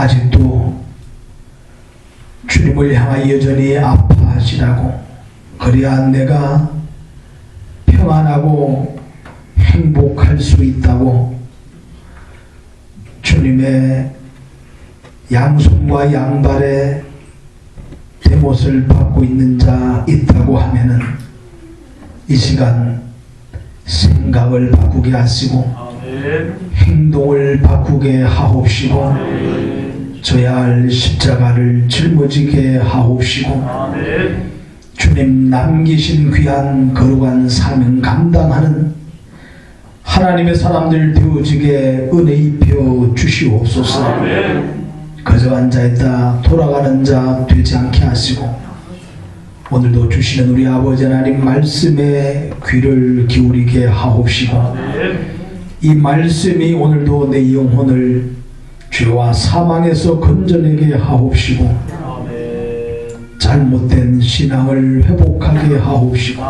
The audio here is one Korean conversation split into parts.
아직도 주님을 향하여 여전히 아파하시라고, 그래야 내가 평안하고 행복할 수 있다고 주님의 양손과 양발에 대못을 받고 있는 자 있다고 하면은 이 시간 생각을 바꾸게 하시고 행동을 바꾸게 하옵시고 져야 할 십자가를 짊어지게 하옵시고 주님 남기신 귀한 거룩한 사명 감당하는 하나님의 사람들 되어지게 은혜 입혀 주시옵소서. 그저 앉아있다 돌아가는 자 되지 않게 하시고 오늘도 주시는 우리 아버지 하나님 말씀에 귀를 기울이게 하옵시고 이 말씀이 오늘도 내 영혼을 죄와 사망에서 건져내게 하옵시고 잘못된 신앙을 회복하게 하옵시고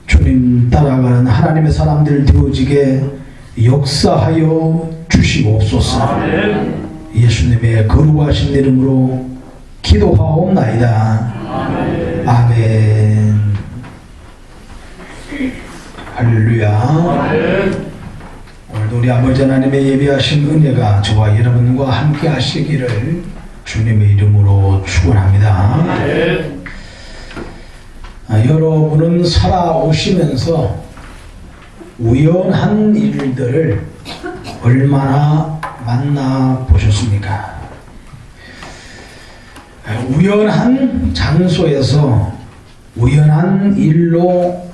주님 따라가는 하나님의 사람들 되어지게 역사하여 주시옵소서. 예수님의 거룩하신 이름으로 기도하옵나이다. 아멘. 할렐루야. 오늘도 우리 아버지 하나님의 예비하신 은혜가 저와 여러분과 함께 하시기를 주님의 이름으로 축원합니다. 여러분은 살아오시면서 우연한 일들을 얼마나 만나 보셨습니까? 우연한 장소에서 우연한 일로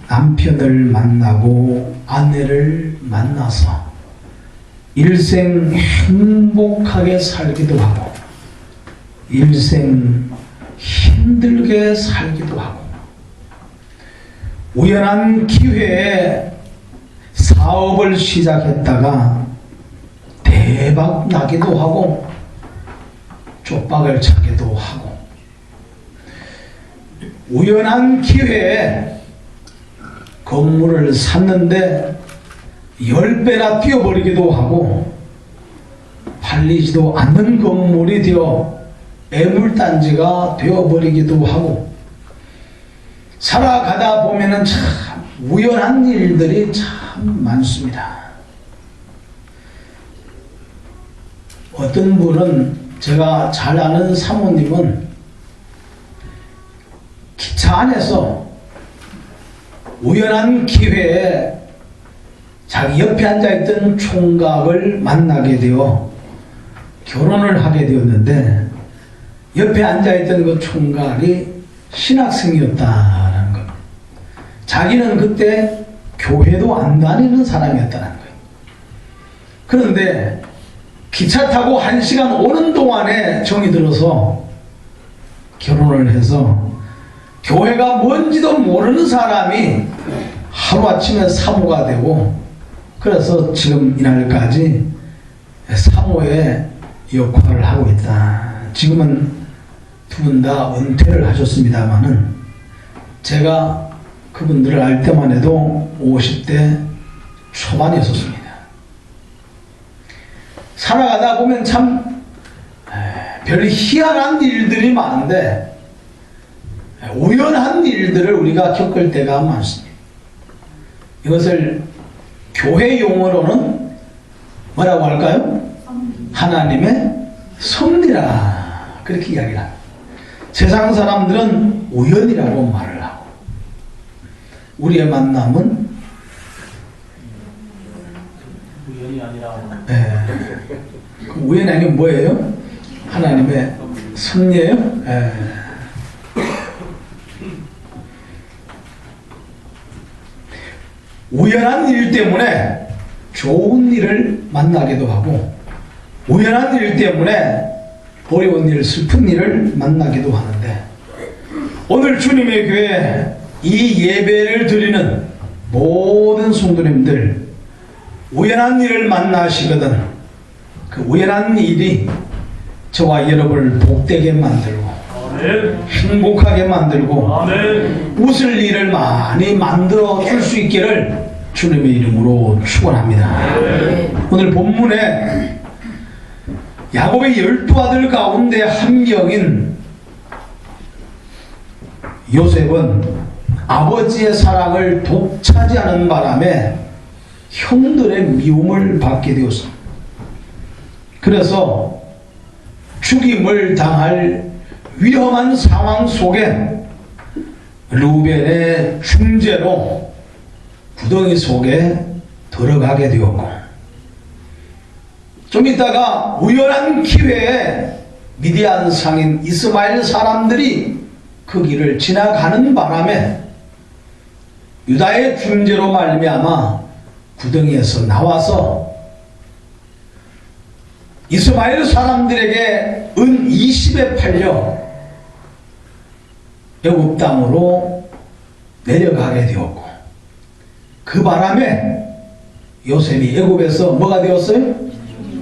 남편을 만나고 아내를 만나서 일생 행복하게 살기도 하고 일생 힘들게 살기도 하고 우연한 기회에 사업을 시작했다가 대박 나기도 하고 쪽박을 차기도 하고 우연한 기회에 건물을 샀는데 10배나 뛰어버리기도 하고 팔리지도 않는 건물이 되어 애물단지가 되어버리기도 하고 살아가다 보면은 참 우연한 일들이 참 많습니다. 어떤 분은 제가 잘 아는 사모님은 기차 안에서 우연한 기회에 자기 옆에 앉아있던 총각을 만나게 되어 결혼을 하게 되었는데 옆에 앉아있던 그 총각이 신학생이었다는 것. 자기는 그때 교회도 안 다니는 사람이었다는 거예요. 그런데 기차 타고 1시간 오는 동안에 정이 들어서 결혼을 해서 교회가 뭔지도 모르는 사람이 하루아침에 사모가 되고 그래서 지금 이날까지 사모의 역할을 하고 있다. 지금은 두 분 다 은퇴를 하셨습니다마는 제가 그분들을 알 때만 해도 50대 초반이었습니다. 살아가다 보면 참 별 희한한 일들이 많은데 우연한 일들을 우리가 겪을 때가 많습니다. 이것을 교회 용어로는 뭐라고 할까요? 하나님의 섭리라 그렇게 이야기를 합니다. 세상 사람들은 우연이라고 말을 하고 우리의 만남은 우연이 아니라 우연이 아니면 뭐예요? 하나님의 섭리예요? 우연한 일 때문에 좋은 일을 만나기도 하고 우연한 일 때문에 어려운 일, 슬픈 일을 만나기도 하는데 오늘 주님의 교회 이 예배를 드리는 모든 성도님들 우연한 일을 만나시거든 그 우연한 일이 저와 여러분을 복되게 만들고 아멘. 행복하게 만들고 아멘. 웃을 일을 많이 만들어 줄 수 있기를 주님의 이름으로 축원합니다. 오늘 본문에 야곱의 12아들 가운데 한 명인 요셉은 아버지의 사랑을 독차지하는 바람에 형들의 미움을 받게 되었습니다. 그래서 죽임을 당할 위험한 상황 속에 루벤의 중재로 구덩이 속에 들어가게 되었고, 좀 있다가 우연한 기회에 미디안 상인 이스마엘 사람들이 그 길을 지나가는 바람에 유다의 중재로 말미암아 구덩이에서 나와서 이스마엘 사람들에게 은 20에 팔려 애굽 땅으로 내려가게 되었고, 그 바람에 요셉이 애굽에서 뭐가 되었어요?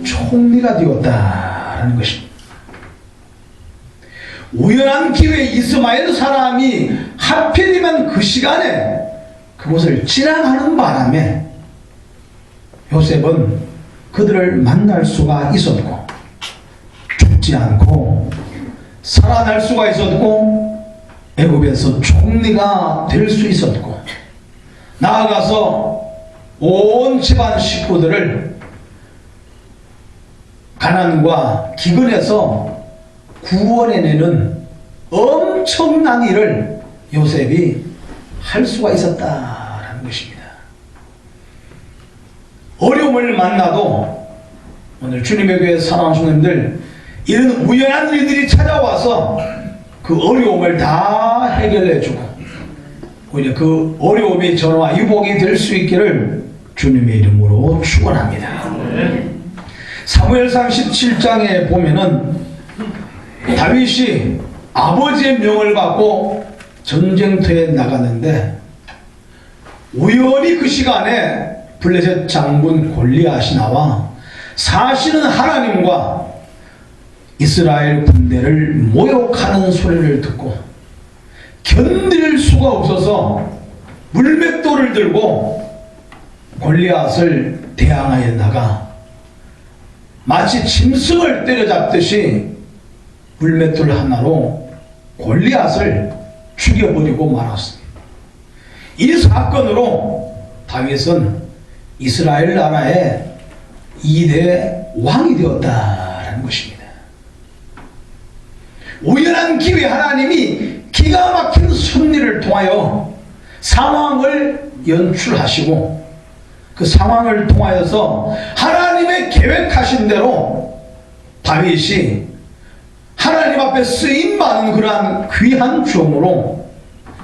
총리가 되었다라는 것입니다. 우연한 기회에 이스마엘 사람이 하필이면 그 시간에 그곳을 지나가는 바람에 요셉은 그들을 만날 수가 있었고, 죽지 않고 살아날 수가 있었고, 애굽에서 총리가 될 수 있었고, 나아가서 온 집안 식구들을 가난과 기근에서 구원해내는 엄청난 일을 요셉이 할 수가 있었다라는 것입니다. 어려움을 만나도 오늘 주님의 교회 사랑하는 성도님들, 이런 우연한 일들이 찾아와서 그 어려움을 다 해결해주고 오히려 그 어려움이 저와 유복이 될 수 있기를 주님의 이름으로 축원합니다. 사무엘상 17장에 보면은 다윗이 아버지의 명을 받고 전쟁터에 나갔는데 우연히 그 시간에 블레셋 장군 골리앗이 나와 사시는 하나님과 이스라엘 군대를 모욕하는 소리를 듣고 견딜 수가 없어서 물맷돌을 들고 골리앗을 대항하여 나가 마치 짐승을 때려잡듯이 물맷돌 하나로 골리앗을 죽여버리고 말았습니다. 이 사건으로 다윗은 이스라엘 나라의 2대 왕이 되었다라는 것입니다. 우연한 기회 하나님이 기가 막힌 섭리를 통하여 상황을 연출하시고 그 상황을 통하여서 하나님의 계획하신 대로 다윗이 하나님 앞에 쓰임받은 그러한 귀한 종으로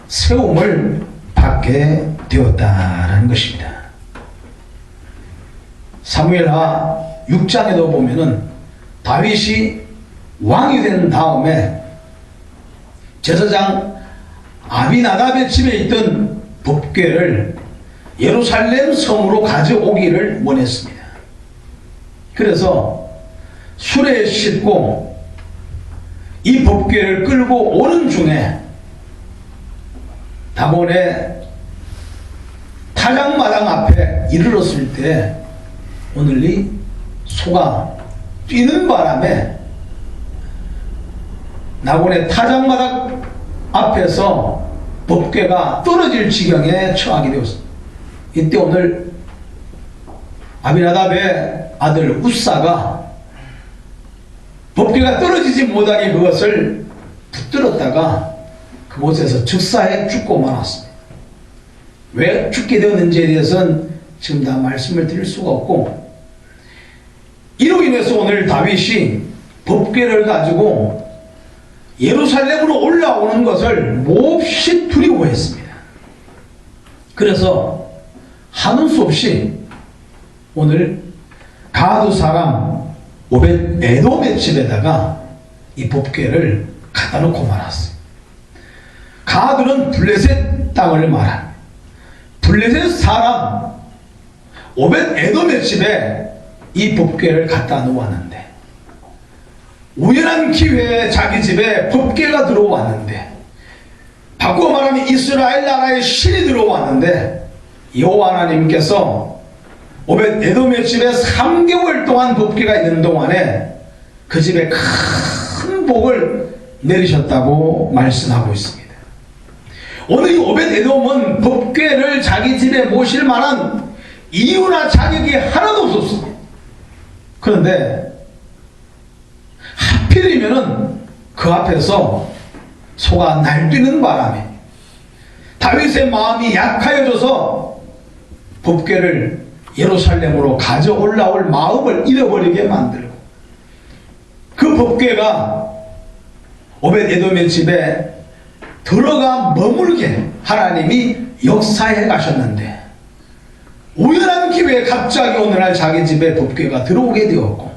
세움을 받게 되었다라는 것입니다. 사무엘하 6장에도 보면은 다윗이 왕이 된 다음에 제사장 아비나답의 집에 있던 법궤를 예루살렘 성으로 가져오기를 원했습니다. 그래서 수레에 싣고 이 법궤를 끌고 오는 중에 다곤의 타작마당 앞에 이르렀을 때 오늘리 소가 뛰는 바람에 나곤의 타작마당 앞에서 법궤가 떨어질 지경에 처하게 되었습니다. 이때 오늘 아비나답의 아들 우사가 법궤가 떨어지지 못하게 그것을 붙들었다가 그곳에서 즉사에 죽고 말았습니다. 왜 죽게 되었는지에 대해서는 지금 다 말씀을 드릴 수가 없고, 이로 인해서 오늘 다윗이 법궤를 가지고 예루살렘으로 올라오는 것을 몹시 두려워했습니다. 그래서 하는 수 없이 오늘 가드 사람 오벳 에돔의 집에다가 이 법궤를 갖다 놓고 말았어요. 가드는 블레셋 땅을 말한 블레셋 사람 오벳 에돔의 집에 이 법궤를 갖다 놓았는데, 우연한 기회에 자기 집에 법궤가 들어왔는데, 바꾸어 말하면 이스라엘 나라의 신이 들어왔는데, 여호와 하나님께서 오벳 에돔의 집에 3개월 동안 법궤가 있는 동안에 그 집에 큰 복을 내리셨다고 말씀하고 있습니다. 오늘 이 오벳에돔은 법궤를 자기 집에 모실 만한 이유나 자격이 하나도 없었습니다. 그런데 하필이면은 그 앞에서 소가 날뛰는 바람에 다윗의 마음이 약하여져서 법궤를 예루살렘으로 가져 올라올 마음을 잃어버리게 만들고 그 법궤가 오벳에돔의 집에 들어가 머물게 하나님이 역사해 가셨는데 우연한 기회에 갑자기 어느 날 자기 집에 법궤가 들어오게 되었고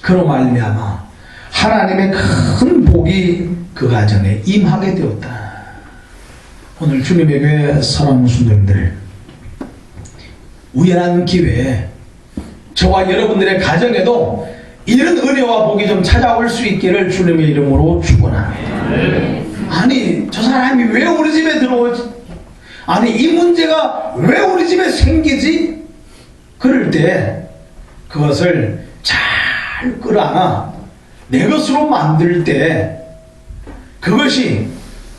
그로 말미암아 하나님의 큰 복이 그 가정에 임하게 되었다. 오늘 주님의 교회 사랑하는 성도님들, 우연한 기회에 저와 여러분들의 가정에도 이런 은혜와 복이 좀 찾아올 수 있기를 주님의 이름으로 축원합니다. 아니 저 사람이 왜 우리 집에 들어오지? 아니 이 문제가 왜 우리 집에 생기지? 그럴 때 그것을 잘 끌어안아 내 것으로 만들 때 그것이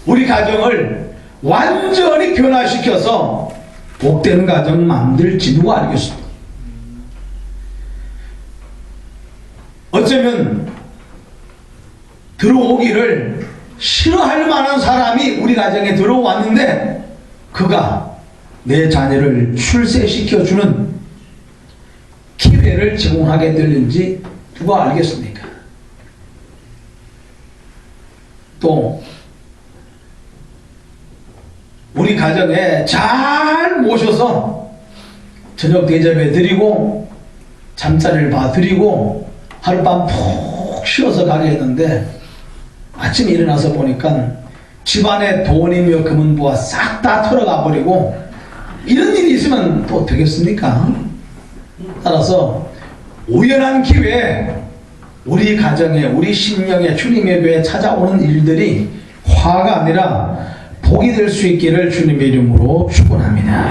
우리 가정을 완전히 변화시켜서 복되는 가정 만들지 누가 알겠습니까? 어쩌면 들어오기를 싫어할 만한 사람이 우리 가정에 들어왔는데 그가 내 자녀를 출세시켜주는 기회를 제공하게 되는지 누가 알겠습니까? 또 우리 가정에 잘 모셔서 저녁 대접해 드리고 잠자리를 봐드리고 하룻밤 푹 쉬어서 가게 했는데 아침에 일어나서 보니까 집안에 돈이며 금은보화 싹 다 털어가 버리고 이런 일이 있으면 또 되겠습니까? 따라서 우연한 기회에 우리 가정에 우리 심령에 주님의 교회에 찾아오는 일들이 화가 아니라 복이 될 수 있기를 주님의 이름으로 축원합니다.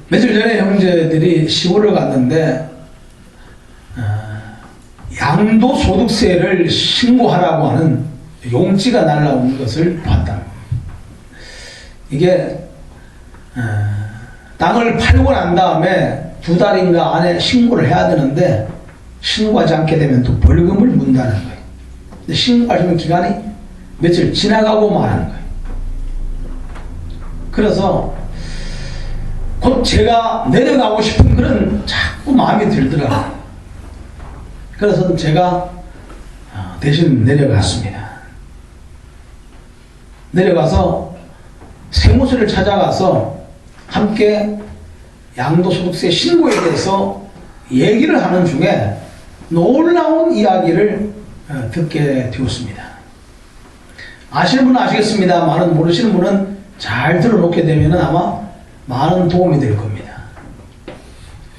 며칠 전에 형제들이 시골을 갔는데 양도소득세를 신고하라고 하는 용지가 날라오는 것을 봤다. 이게 땅을 팔고 난 다음에 2달인가 안에 신고를 해야 되는데 신고하지 않게 되면 또 벌금을 문다는 거예요. 근데 신고하시면 기간이 며칠 지나가고 마는 거예요. 그래서 곧 제가 내려가고 싶은 그런 자꾸 마음이 들더라고요. 그래서 제가 대신 내려갔습니다. 내려가서 세무서를 찾아가서 함께 양도소득세 신고에 대해서 얘기를 하는 중에 놀라운 이야기를 듣게 되었습니다. 아시는 분은 아시겠습니다만 모르시는 분은 잘 들어놓게 되면 아마 많은 도움이 될 겁니다.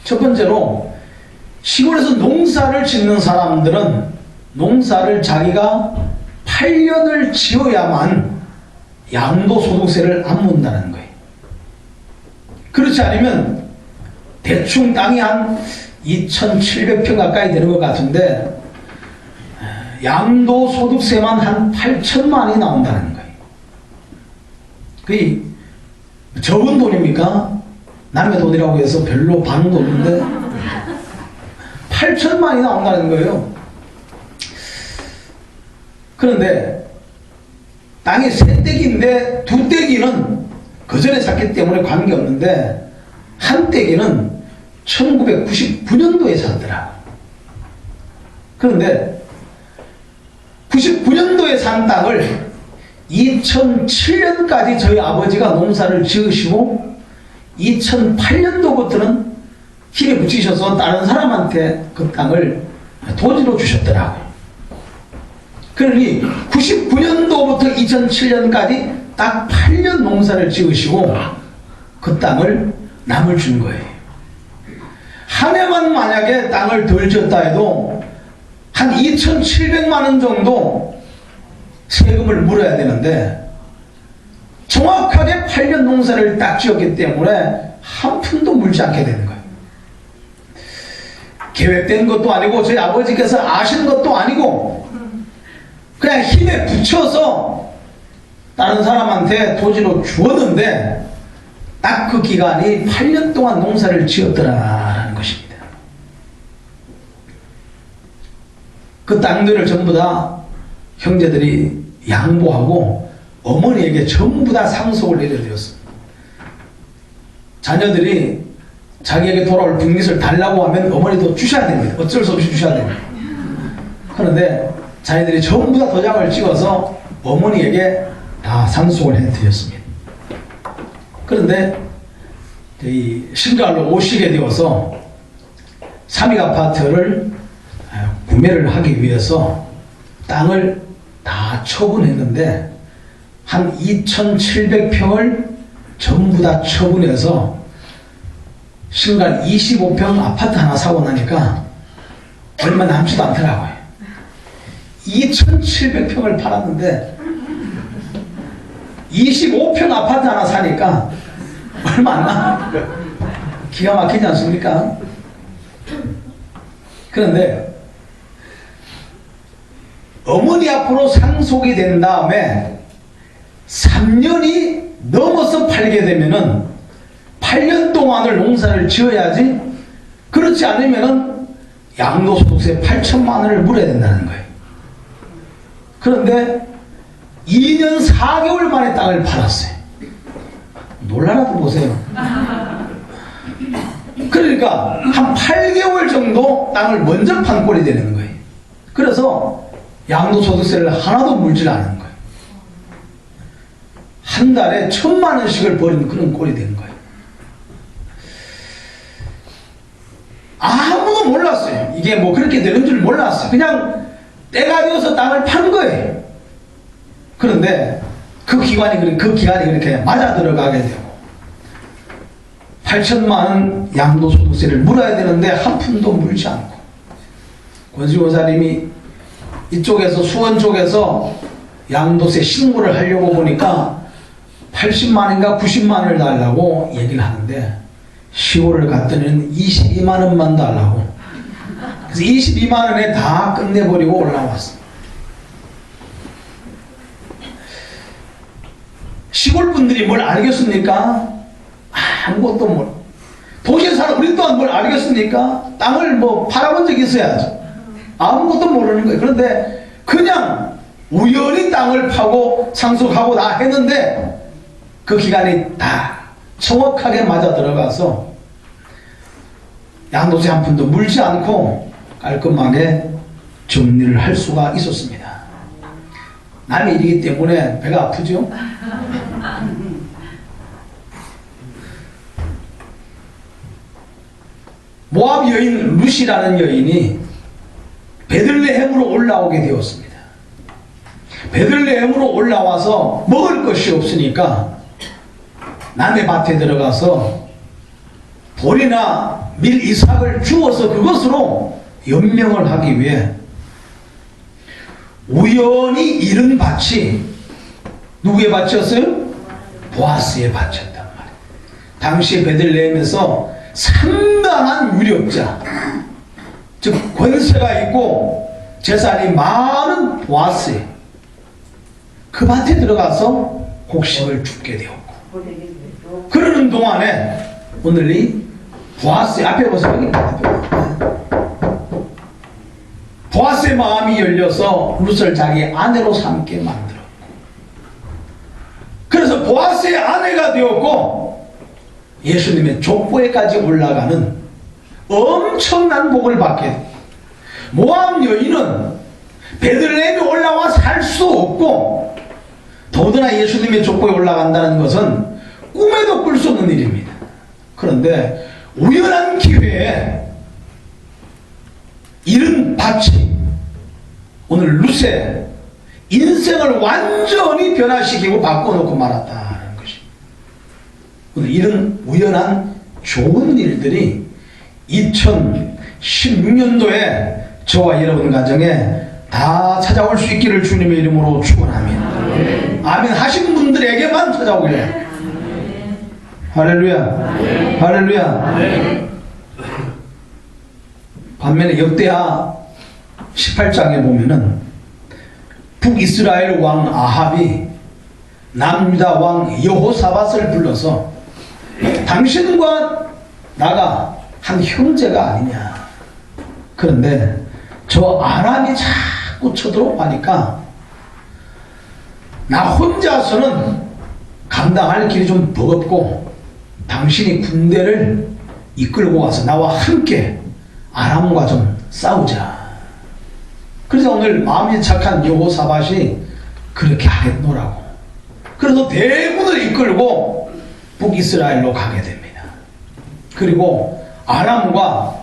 첫 번째로 시골에서 농사를 짓는 사람들은 농사를 자기가 8년을 지어야만 양도소득세를 안 문다는 거예요. 그렇지 않으면 대충 땅이 한 2,700평 가까이 되는 것 같은데 양도소득세만 한 8천만이 나온다는 거예요. 그게 적은 돈입니까? 남의 돈이라고 해서 별로 반응도 없는데 8천만이 나온다는 거예요. 그런데 땅이 3떼기인데 2떼기는 그 전에 샀기 때문에 관계없는데 한 떼기는 1999년도에 샀더라. 그런데 99년도에 산 땅을 2007년까지 저희 아버지가 농사를 지으시고 2008년도부터는 힘에 붙이셔서 다른 사람한테 그 땅을 토지로 주셨더라고요. 그러니 99년도부터 2007년까지 딱 8년 농사를 지으시고 그 땅을 남을 준 거예요. 한 해만 만약에 땅을 덜 지었다 해도 한 2,700만 원 정도 세금을 물어야 되는데 정확하게 8년 농사를 딱 지었기 때문에 한 푼도 물지 않게 되는 거예요. 계획된 것도 아니고 저희 아버지께서 아시는 것도 아니고 그냥 힘에 붙여서 다른 사람한테 토지로 주었는데 딱 그 기간이 8년 동안 농사를 지었더라라는 것입니다. 그 땅들을 전부 다 형제들이 양보하고 어머니에게 전부 다 상속을 내려드렸습니다. 자녀들이 자기에게 돌아올 분깃을 달라고 하면 어머니도 주셔야 됩니다. 어쩔 수 없이 주셔야 됩니다. 그런데 자녀들이 전부 다 도장을 찍어서 어머니에게 다 상속을 해드렸습니다. 그런데 이 신갈로 오시게 되어서 삼익 아파트를 구매를 하기 위해서 땅을 다 처분했는데 한 2,700평을 전부 다 처분해서 신갈 25평 아파트 하나 사고 나니까 얼마 남지도 않더라고요. 2,700평을 팔았는데 25평 아파트 하나 사니까 얼마 안 나? 기가 막히지 않습니까? 그런데 어머니 앞으로 상속이 된 다음에 3년이 넘어서 팔게 되면은 8년 동안을 농사를 지어야지, 그렇지 않으면은 양도소득세 8천만 원을 물어야 된다는 거예요. 그런데 2년 4개월 만에 땅을 팔았어요. 놀라라도 보세요. 그러니까 한 8개월 정도 땅을 먼저 판 꼴이 되는 거예요. 그래서 양도소득세를 하나도 물질 않은 거예요. 한 달에 1,000만 원씩을 버리는 그런 꼴이 되는 거예요. 아무도 몰랐어요. 이게 뭐 그렇게 되는 줄 몰랐어요. 그냥 때가 되어서 땅을 판 거예요. 그런데 그 기간이 그렇게 맞아 들어가게 되고 8천만 원 양도소득세를 물어야 되는데 한 푼도 물지 않고, 권수교사님이 이쪽에서 수원 쪽에서 양도세 신고를 하려고 보니까 80만 원인가 90만 원을 달라고 얘기를 하는데 시골을 갔더니 22만 원만 달라고. 그래서 22만 원에 다 끝내버리고 올라왔습니다. 시골 분들이 뭘 알겠습니까? 아무것도 모르. 도시에 사는 우리 또한 뭘 알겠습니까? 땅을 뭐 팔아본 적이 있어야죠. 아무것도 모르는 거예요. 그런데 그냥 우연히 땅을 파고 상속하고 다 했는데 그 기간이 다 정확하게 맞아 들어가서 양도세 한 푼도 물지 않고 깔끔하게 정리를 할 수가 있었습니다. 남의 일이기 때문에 배가 아프죠? 모압 여인 룻이라는 여인이 베들레헴으로 올라오게 되었습니다. 베들레헴으로 올라와서 먹을 것이 없으니까 남의 밭에 들어가서 보리나 밀 이삭을 주어서 그것으로 연명을 하기 위해 우연히 잃은 밭이 누구의 밭이었어요? 보아스의 밭이었단 말이에요. 당시 베들레헴에서 상당한 유력자, 즉 권세가 있고 재산이 많은 보아스의 그 밭에 들어가서 곡식을 줍게 되었고, 그러는 동안에 오늘 이 보아스의 앞에 보세요. 보아스의 마음이 열려서 룻을 자기 아내로 삼게 만들었고, 그래서 보아스의 아내가 되었고 예수님의 족보에까지 올라가는 엄청난 복을 받게 됩니다. 모압 여인은 베들레헴에 올라와 살 수 없고 더구나 예수님의 족보에 올라간다는 것은 꿈에도 꿀 수 없는 일입니다. 그런데 우연한 기회에 잃은 밭이 오늘 룻의 인생을 완전히 변화시키고 바꿔놓고 말았다는 것입니다. 오늘 이런 우연한 좋은 일들이 2016년도에 저와 여러분 가정에 다 찾아올 수 있기를 주님의 이름으로 축원합니다. 아멘 하신 분들에게만 찾아오기를. 할렐루야. 할렐루야. 반면에 역대하 18장에 보면은 북이스라엘 왕 아합이 남유다 왕 여호사밧을 불러서 당신과 나가 한 형제가 아니냐. 그런데 저 아람이 자꾸 쳐들어오니까 나 혼자서는 감당할 길이 좀 버겁고 당신이 군대를 이끌고 와서 나와 함께 아람과 좀 싸우자. 그래서 오늘 마음이 착한 여호사밧이 그렇게 하겠노라고. 그래서 대군을 이끌고 북이스라엘로 가게 됩니다. 그리고 아람과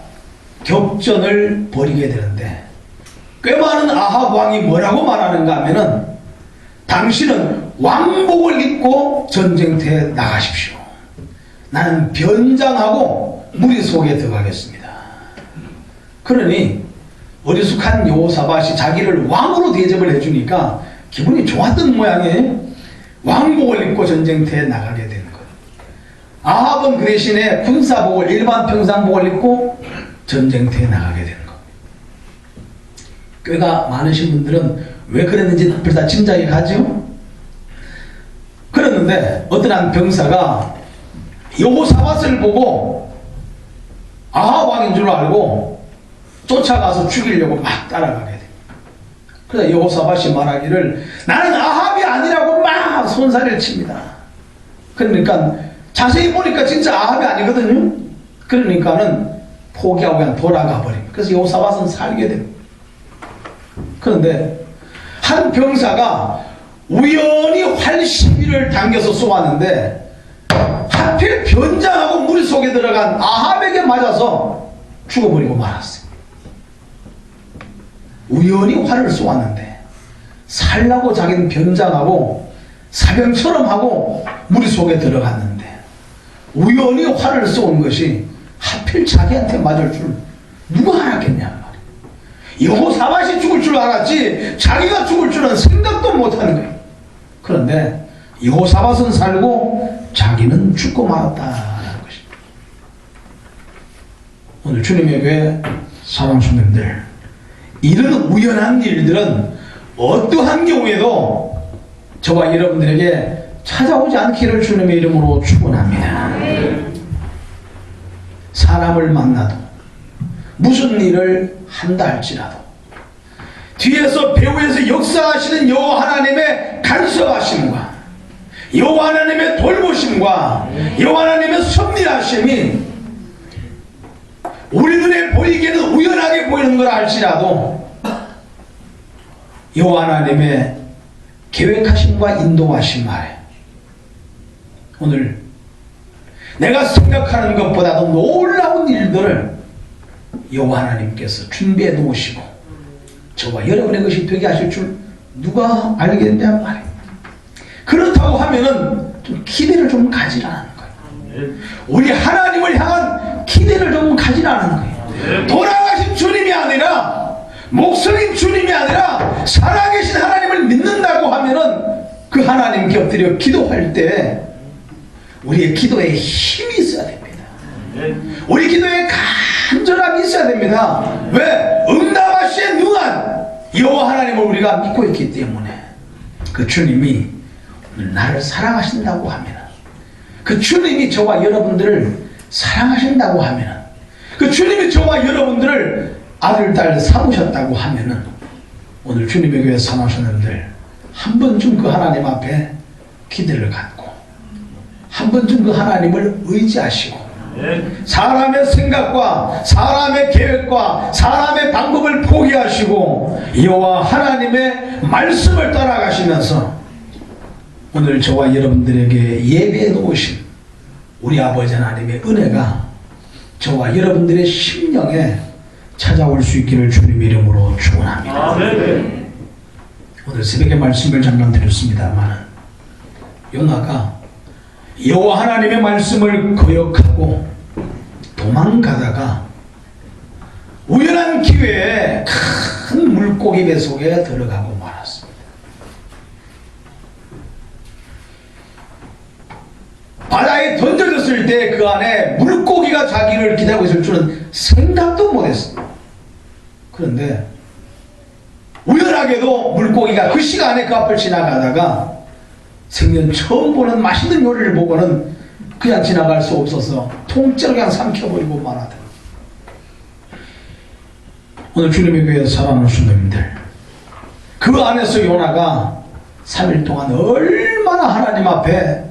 격전을 벌이게 되는데 꽤 많은 아합 왕이 뭐라고 말하는가 하면은 당신은 왕복을 입고 전쟁터에 나가십시오. 나는 변장하고 무리 속에 들어가겠습니다. 그러니 어리숙한 여호사밧이 자기를 왕으로 대접을 해주니까 기분이 좋았던 모양이에요. 왕복을 입고 전쟁터에 나가게 되는 거예요. 아합은 그 대신에 군사복을 일반 평상복을 입고 전쟁터에 나가게 되는 거예요. 꾀가 많으신 분들은 왜 그랬는지 벌써 짐작이 가죠? 그랬는데 어떤 한 병사가 여호사밧을 보고 아합 왕인 줄 알고 쫓아가서 죽이려고 막 따라가게 됩니다. 그래서 여호사밧이 말하기를 나는 아합이 아니라고 막 손살을 칩니다. 그러니까 자세히 보니까 진짜 아합이 아니거든요. 그러니까는 포기하고 그냥 돌아가 버립니다. 그래서 여호사밧은 살게 됩니다. 그런데 한 병사가 우연히 활 시비를 당겨서 쏘았는데 하필 변장하고 무리 속에 들어간 아합에게 맞아서 죽어버리고 말았어요. 우연히 활을 쏘았는데 살라고 자기는 변장하고 사병처럼 하고 무리 속에 들어갔는데 우연히 활을 쏜 것이 하필 자기한테 맞을 줄 누가 알았겠냐 말이에요. 여호사밧이 죽을 줄 알았지 자기가 죽을 줄은 생각도 못하는 거예요. 그런데 여호사밧은 살고 자기는 죽고 말았다라는 것입니다. 오늘 주님의 교회 사랑 손님들, 이런 우연한 일들은 어떠한 경우에도 저와 여러분들에게 찾아오지 않기를 주님의 이름으로 축원합니다. 사람을 만나도 무슨 일을 한다 할지라도 뒤에서 배후에서 역사하시는 여호와 하나님의 간섭하심과 여호와 하나님의 돌보심과 여호와 하나님의 섭리하심이 우리 눈에 보이기에는 우연하게 보이는 걸 알지라도 여호와 하나님의 계획하심과 인도하심 아래 오늘 내가 생각하는 것보다도 놀라운 일들을 여호와 하나님께서 준비해 놓으시고 저와 여러분의 것이 되게 하실 줄 누가 알겠냐 말이에요. 그렇다고 하면은 좀 기대를 좀 가지라는 거예요. 우리 하나님을 향한 기대를 좀 가지라는 거예요. 돌아가신 주님이 아니라 목숨인 주님이 아니라 살아계신 하나님을 믿는다고 하면은 그 하나님 곁들여 기도할 때 우리의 기도에 힘이 있어야 됩니다. 우리 기도에 간절함이 있어야 됩니다. 왜? 응답하시에 능한 여호와 하나님을 우리가 믿고 있기 때문에 그 주님이 오늘 나를 사랑하신다고 하면 그 주님이 저와 여러분들을 사랑하신다고 하면 그 주님이 저와 여러분들을 아들, 딸 삼으셨다고 하면은 오늘 주님의 교회 사랑하시는들 한 번쯤 그 하나님 앞에 기대를 갖고 한 번쯤 그 하나님을 의지하시고 사람의 생각과 사람의 계획과 사람의 방법을 포기하시고 여호와 하나님의 말씀을 따라가시면서 오늘 저와 여러분들에게 예배해 놓으신 우리 아버지 하나님의 은혜가 저와 여러분들의 심령에 찾아올 수 있기를 주님의 이름으로 축원합니다. 오늘 새벽에 말씀을 잠깐 드렸습니다만 요나가 여호와 하나님의 말씀을 거역하고 도망가다가 우연한 기회에 큰 물고기 배 속에 들어가고 말았습니다. 바다에 던져졌을 때 그 안에 물고기가 자기를 기다리고 있을 줄은 생각도 못했습니다. 그런데 우연하게도 물고기가 그 시간에 그 앞을 지나가다가 생전 처음 보는 맛있는 요리를 보고는 그냥 지나갈 수 없어서 통째로 그냥 삼켜버리고 말하더라. 오늘 주님의 교회에서 사랑하는 수녀님들, 그 안에서 요나가 3일 동안 얼마나 하나님 앞에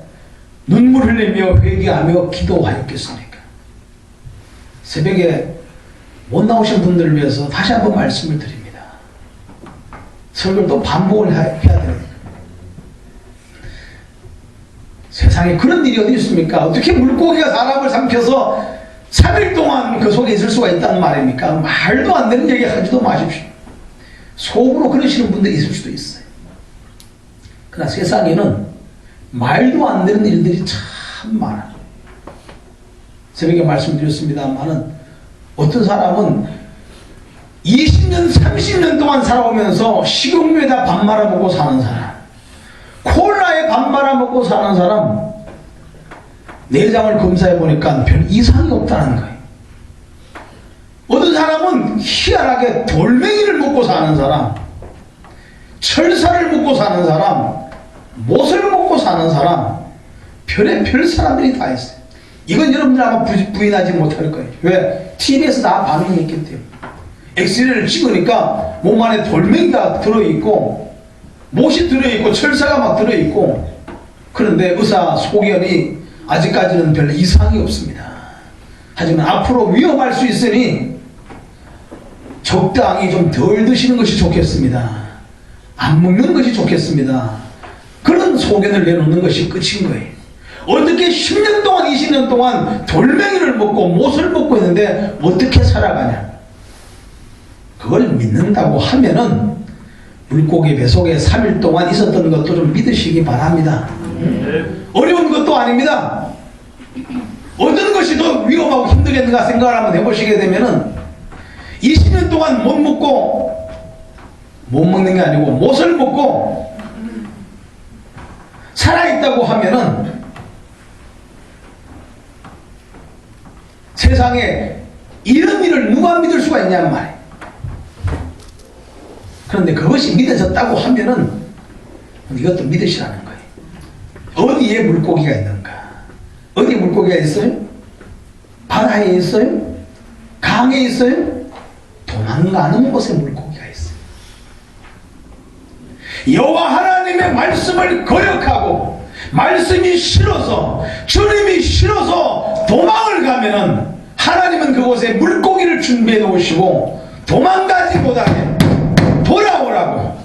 눈물 흘리며 회개하며 기도하였겠습니까? 새벽에 못 나오신 분들을 위해서 다시 한번 말씀을 드립니다. 설교를 또 반복을 해야 됩니다. 세상에 그런 일이 어디 있습니까? 어떻게 물고기가 사람을 삼켜서 3일 동안 그 속에 있을 수가 있다는 말입니까? 말도 안 되는 얘기 하지도 마십시오. 속으로 그러시는 분들이 있을 수도 있어요. 그러나 세상에는 말도 안 되는 일들이 참 많아요. 새벽에 말씀드렸습니다만은 어떤 사람은 20년, 30년 동안 살아오면서 식용유에다 밥 말아먹고 사는 사람, 콜라에 밥 말아먹고 사는 사람, 내장을 검사해보니까 별 이상이 없다는 거예요. 어떤 사람은 희한하게 돌멩이를 먹고 사는 사람, 철사를 먹고 사는 사람, 못을 먹고 사는 사람, 별의별 사람들이 다 있어요. 이건 여러분들 아마 부인하지 못할 거예요. 왜? TV에서 다 반응이 있기 때문에. 엑스레이를 찍으니까 몸 안에 돌멩이가 들어있고 못이 들어있고 철사가 막 들어있고, 그런데 의사 소견이 아직까지는 별 이상이 없습니다. 하지만 앞으로 위험할 수 있으니 적당히 좀 덜 드시는 것이 좋겠습니다. 안 먹는 것이 좋겠습니다. 그런 소견을 내놓는 것이 끝인 거예요. 어떻게 10년 동안 20년 동안 돌멩이를 먹고 못을 먹고 있는데 어떻게 살아가냐. 그걸 믿는다고 하면은 물고기 뱃속에 3일 동안 있었던 것도 좀 믿으시기 바랍니다. 어려운 것도 아닙니다. 어떤 것이 더 위험하고 힘들겠는가 생각을 한번 해보시게 되면은 20년 동안 못 먹고, 못 먹는 게 아니고 못을 먹고 살아있다고 하면은 세상에 이런 일을 누가 믿을 수가 있냔 말이에요. 그런데 그것이 믿어졌다고 하면은 이것도 믿으시라는 거예요. 어디에 물고기가 있는가? 어디에 물고기가 있어요? 바다에 있어요? 강에 있어요? 도망가는 곳에 물고기가 있어요. 여호와 하나님의 말씀을 거역하고 말씀이 싫어서, 주님이 싫어서 도망을 가면은 하나님은 그곳에 물고기를 준비해 놓으시고 도망가지 못하게 돌아오라고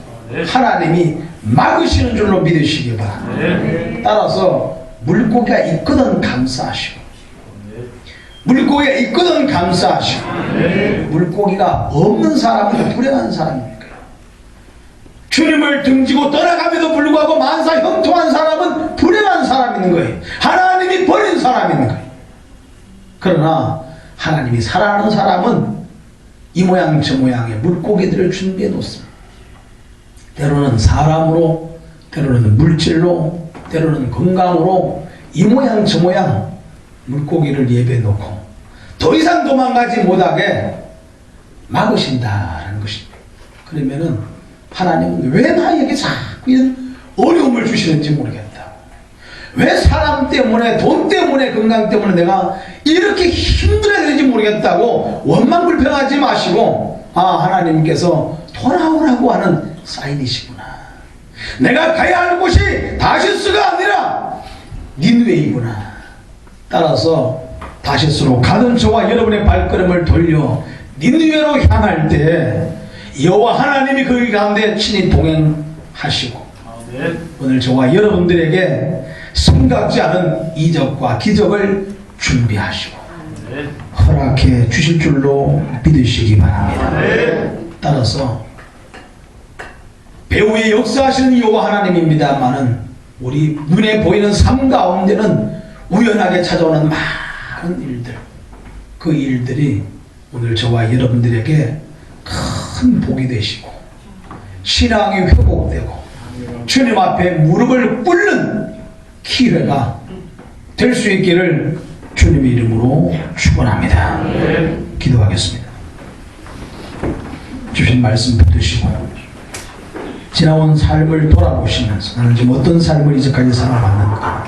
하나님이 막으시는 줄로 믿으시기 바랍니다. 따라서 물고기가 있거든 감사하시고, 물고기가 있거든 감사하시고, 물고기가 없는 사람은 불행한 사람입니까? 주님을 등지고 떠나감에도 불구하고 만사 형통한 사람은 불행한 사람인 거예요. 하나님이 버린 사람인 거예요. 그러나 하나님이 사랑하는 사람은 이 모양 저 모양의 물고기들을 준비해 놓습니다. 때로는 사람으로, 때로는 물질로, 때로는 건강으로 이 모양 저 모양 물고기를 예배해 놓고 더 이상 도망가지 못하게 막으신다는 것입니다. 그러면은 하나님은 왜 나에게 자꾸 이런 어려움을 주시는지 모르겠다. 왜 사람 때문에, 돈 때문에, 건강 때문에 내가 이렇게 힘들어야 되는지 모르겠다고 원망불평하지 마시고, 아, 하나님께서 돌아오라고 하는 사인이시구나. 내가 가야 하는 곳이 다시스가 아니라 니느웨이구나. 따라서 다시스로 가는 저와 여러분의 발걸음을 돌려 니느웨로 향할 때 여호와 하나님이 그 가운데 친히 동행하시고, 오늘 저와 여러분들에게 생각지 않은 이적과 기적을 준비하시고 허락해 주실 줄로 믿으시기 바랍니다. 따라서 배후에 역사하시는 여호와 하나님입니다만은 우리 눈에 보이는 삶 가운데는 우연하게 찾아오는 많은 일들, 그 일들이 오늘 저와 여러분들에게 큰 복이 되시고 신앙이 회복되고 주님 앞에 무릎을 꿇는 기회가 될 수 있기를 주님의 이름으로 축원합니다. 기도하겠습니다. 주신 말씀 붙드시고 지나온 삶을 돌아보시면서 나는 지금 어떤 삶을 이제까지 살아왔는가,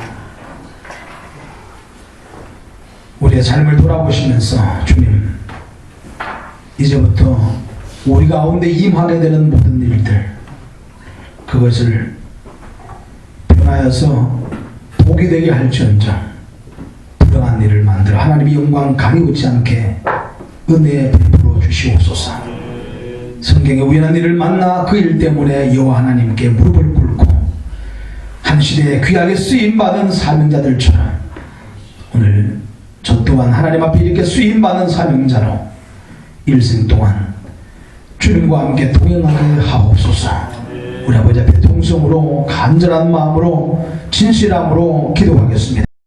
우리의 삶을 돌아보시면서 주님, 이제부터 우리 가운데 임하게 되는 모든 일들, 그것을 변하여서 복이 되게 할지언정 불행한 일을 만들어 하나님의 영광 가리우지 않게 은혜에 베풀어 주시옵소서. 성경에 우연한 일을 만나 그 일 때문에 여호와 하나님께 무릎을 꿇고 한 시대에 귀하게 쓰임받은 사명자들처럼 오늘 저 또한 하나님 앞에 이렇게 쓰임받은 사명자로 일생 동안 주님과 함께 동행하게 하옵소서. 우리 아버지 앞에 통성으로 간절한 마음으로 진실함으로 기도하겠습니다.